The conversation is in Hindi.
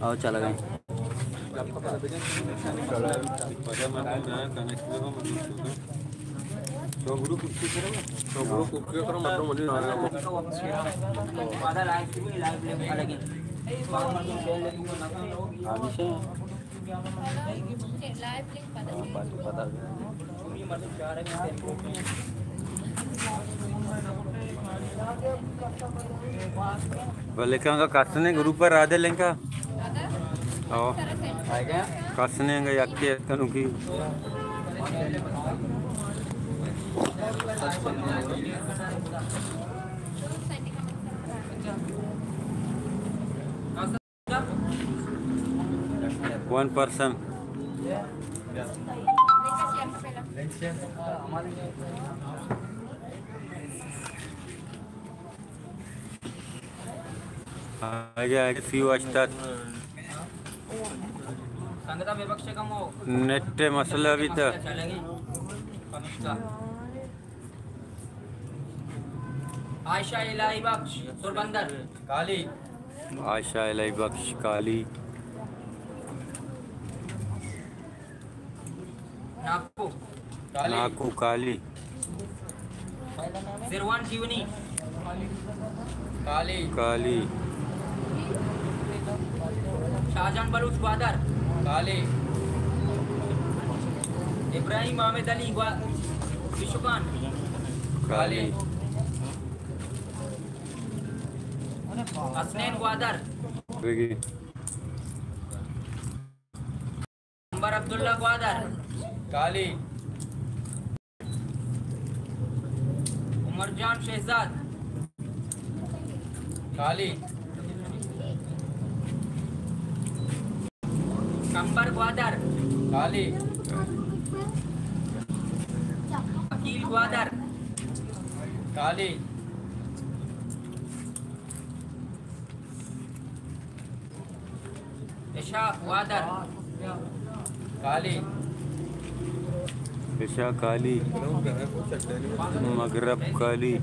और चला गए Balikan ka kasne grup पर आधे लेंका आओ kasne का याक्के कनुकी one person आगे few असतात नेट मसला भी था आयशा इलाही बख्श सुरबंदर काली आयशा इलाही बख्श काली नाकू काली सिरवान जीवनी काली काली शाहजहां बलूच ग्वादर काली इब्राहिम अहमद अली विशुकान काली हसनैन ग्वादर अंबर अब्दुल्ला ग्वादर काली उमरजान शहजाद काली कंबर ग्वादर काली अकील ग्वादर काली इशा ग्वादर काली इशा काली मगरब काली